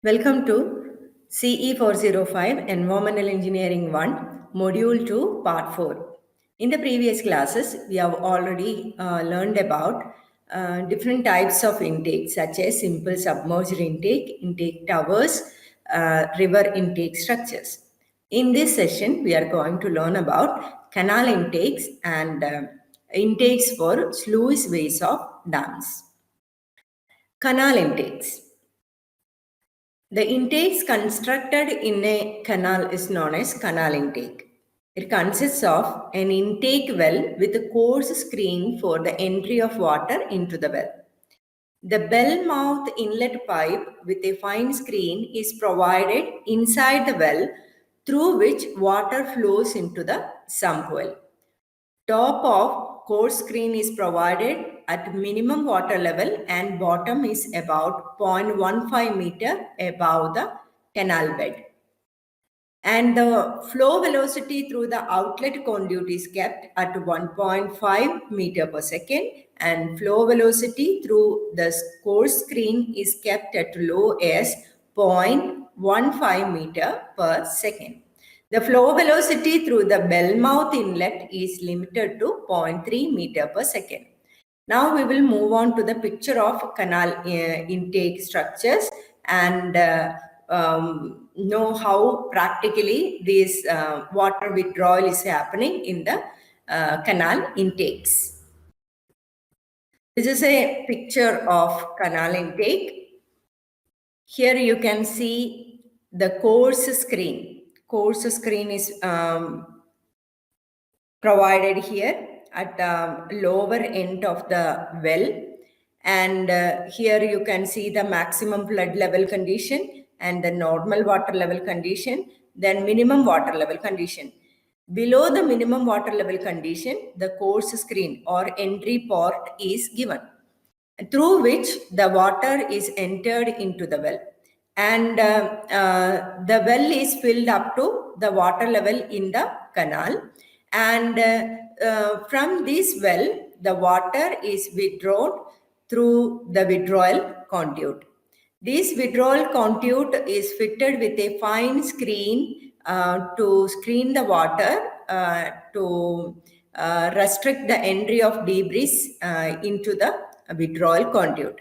Welcome to CE 405 Environmental Engineering 1, Module 2, Part 4. In the previous classes, we have already learned about different types of intake, such as simple submerged intake, intake towers, river intake structures. In this session, we are going to learn about canal intakes and intakes for sluice ways of dams. Canal intakes. The intakes constructed in a canal is known as canal intake. It consists of an intake well with a coarse screen for the entry of water into the well. The bell mouth inlet pipe with a fine screen is provided inside the well through which water flows into the sump well. Top of coarse screen is provided at minimum water level and bottom is about 0.15 meter above the canal bed. And the flow velocity through the outlet conduit is kept at 1.5 meter per second, and flow velocity through the coarse screen is kept at low as 0.15 meter per second. The flow velocity through the bell mouth inlet is limited to 0.3 meter per second. Now we will move on to the picture of canal intake structures and know how practically this water withdrawal is happening in the canal intakes. This is a picture of canal intake. Here you can see the coarse screen. Coarse screen is provided here at the lower end of the well, and here you can see the maximum flood level condition and the normal water level condition, then minimum water level condition. Below the minimum water level condition, the coarse screen or entry port is given, through which the water is entered into the well, and the well is filled up to the water level in the canal, and from this well the water is withdrawn through the withdrawal conduit. This withdrawal conduit is fitted with a fine screen to screen the water to restrict the entry of debris into the withdrawal conduit.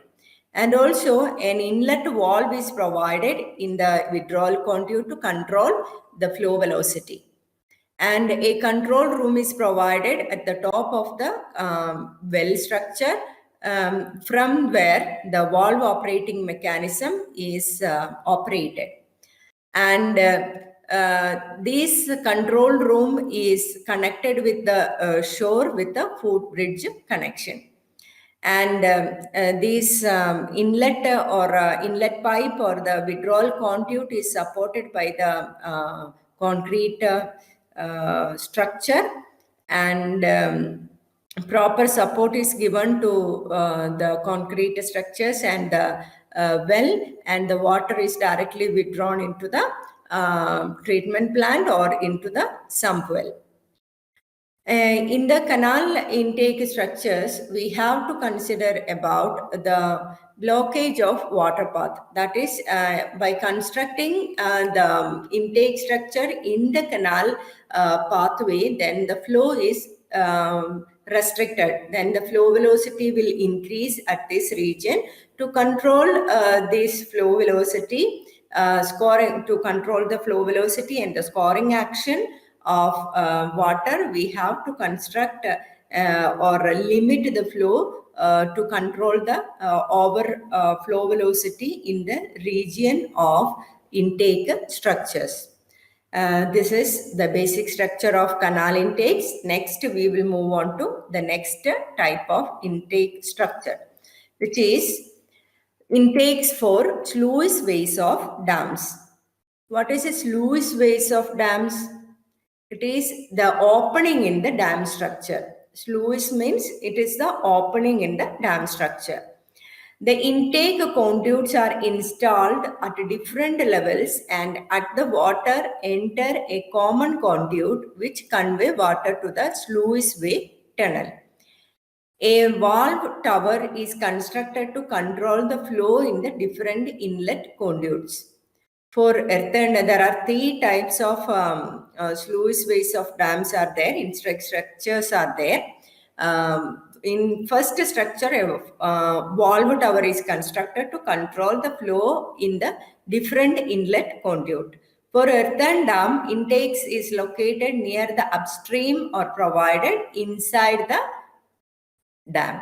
And also an inlet valve is provided in the withdrawal conduit to control the flow velocity. And a control room is provided at the top of the well structure, from where the valve operating mechanism is operated. And this control room is connected with the shore with the footbridge connection. And this inlet or inlet pipe or the withdrawal conduit is supported by the concrete structure, and proper support is given to the concrete structures and the well, and the water is directly withdrawn into the treatment plant or into the sump well. In the canal intake structures, we have to consider about the blockage of water path. That is, by constructing the intake structure in the canal pathway, then the flow is restricted. Then the flow velocity will increase at this region. To control this flow velocity, to control the flow velocity and the scoring action of water, we have to construct or limit the flow to control the overflow velocity in the region of intake structures. This is the basic structure of canal intakes. Next, we will move on to the next type of intake structure, which is intakes for sluice ways of dams. What is a sluice ways of dams? It is the opening in the dam structure. Sluice means it is the opening in the dam structure. The intake conduits are installed at different levels, and at the water enter a common conduit which convey water to the sluice way tunnel. A valve tower is constructed to control the flow in the different inlet conduits. For earthen, there are three types of sluice ways of dams are there, structures are there. In first structure, a valve tower is constructed to control the flow in the different inlet conduit. For earthen dam, intakes is located near the upstream or provided inside the dam.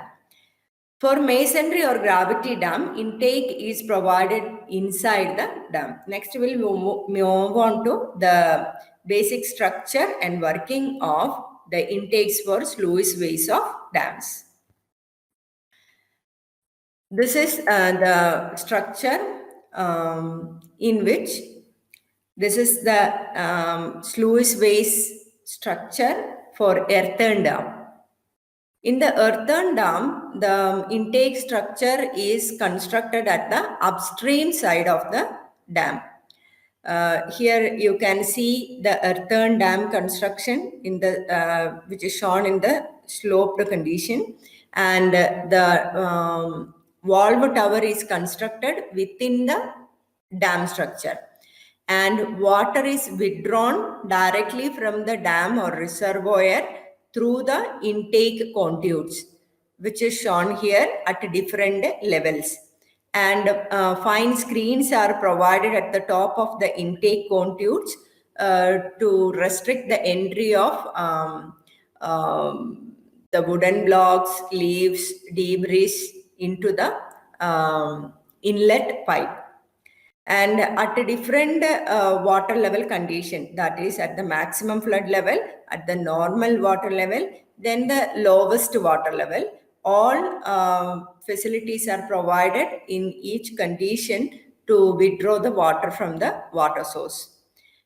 For masonry or gravity dam, intake is provided inside the dam. Next, we'll move on to the basic structure and working of the intakes for sluice ways of dams. This is the structure in which this is the sluice ways structure for earthen dam. In the earthen dam, the intake structure is constructed at the upstream side of the dam. Here you can see the earthen dam construction in the which is shown in the sloped condition, and the valve tower is constructed within the dam structure, and water is withdrawn directly from the dam or reservoir through the intake conduits, which is shown here at different levels. And fine screens are provided at the top of the intake conduits to restrict the entry of the wooden blocks, leaves, debris into the inlet pipe. And at a different water level condition, that is at the maximum flood level, at the normal water level, then the lowest water level, all facilities are provided in each condition to withdraw the water from the water source.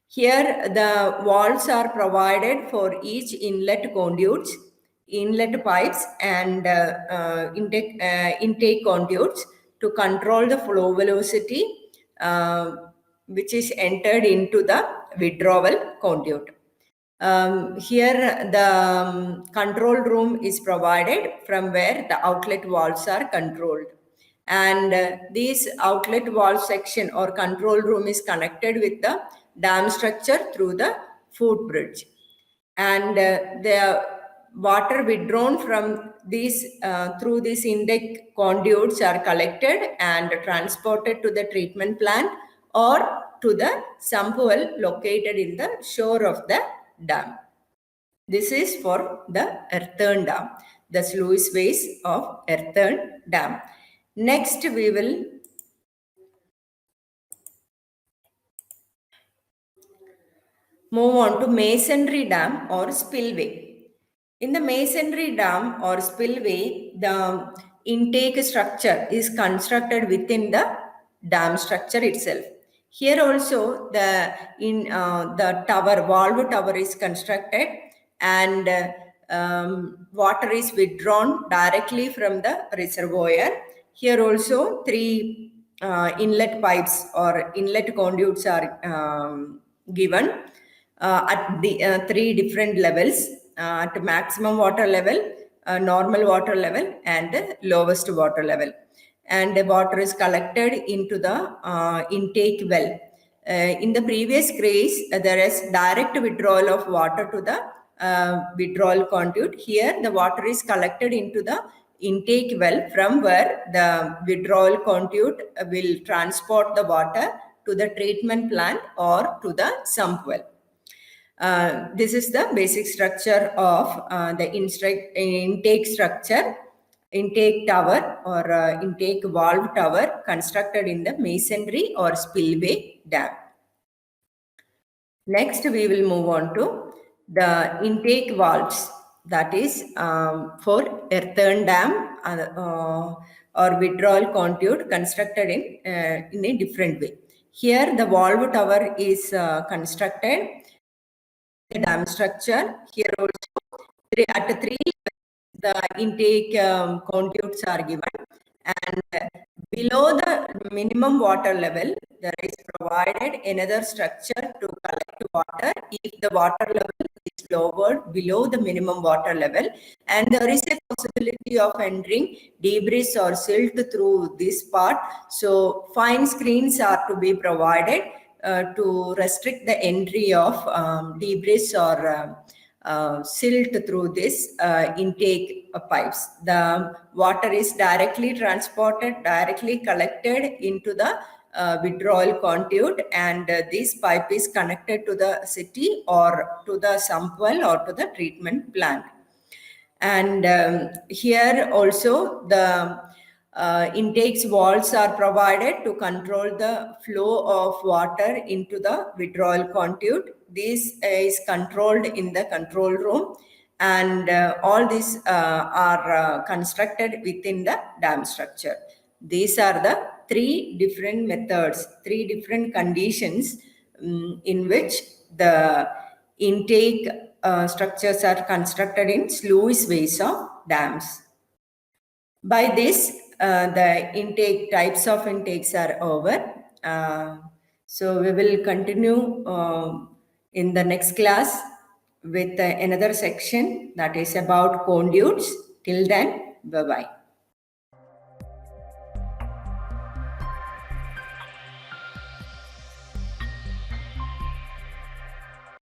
Here the walls are provided for each inlet conduits, inlet pipes, and intake conduits to control the flow velocity which is entered into the withdrawal conduit. Here the control room is provided from where the outlet valves are controlled, and this outlet valve section or control room is connected with the dam structure through the footbridge, and the water withdrawn from these through these intake conduits are collected and transported to the treatment plant or to the sump well located in the shore of the dam. This is for the earthen dam, the sluice ways of earthen dam. Next, we will move on to masonry dam or spillway. In the masonry dam or spillway, the intake structure is constructed within the dam structure itself. Here also the tower, valve tower is constructed, and water is withdrawn directly from the reservoir. Here also three inlet pipes or inlet conduits are given at the three different levels, at maximum water level, normal water level, and lowest water level. And the water is collected into the intake well. In the previous case, there is direct withdrawal of water to the withdrawal conduit. Here, the water is collected into the intake well, from where the withdrawal conduit will transport the water to the treatment plant or to the sump well. This is the basic structure of the intake structure, intake tower or intake valve tower constructed in the masonry or spillway dam. Next, we will move on to the intake valves, that is for earthen dam or withdrawal conduit constructed in a different way. Here, the valve tower is constructed the dam structure. Here also at three the intake conduits are given, and below the minimum water level there is provided another structure to collect water if the water level is lowered below the minimum water level, and there is a possibility of entering debris or silt through this part. So fine screens are to be provided to restrict the entry of debris or silt through this intake pipes. The water is directly transported, directly collected into the withdrawal conduit, and this pipe is connected to the city or to the sump well or to the treatment plant. And here also the intakes valves are provided to control the flow of water into the withdrawal conduit. This is controlled in the control room, and all these are constructed within the dam structure. These are the three different methods, three different conditions in which the intake structures are constructed in sluice ways of dams. By this, the intake types of intakes are over. So we will continue in the next class with another section that is about conduits. Till then, bye-bye.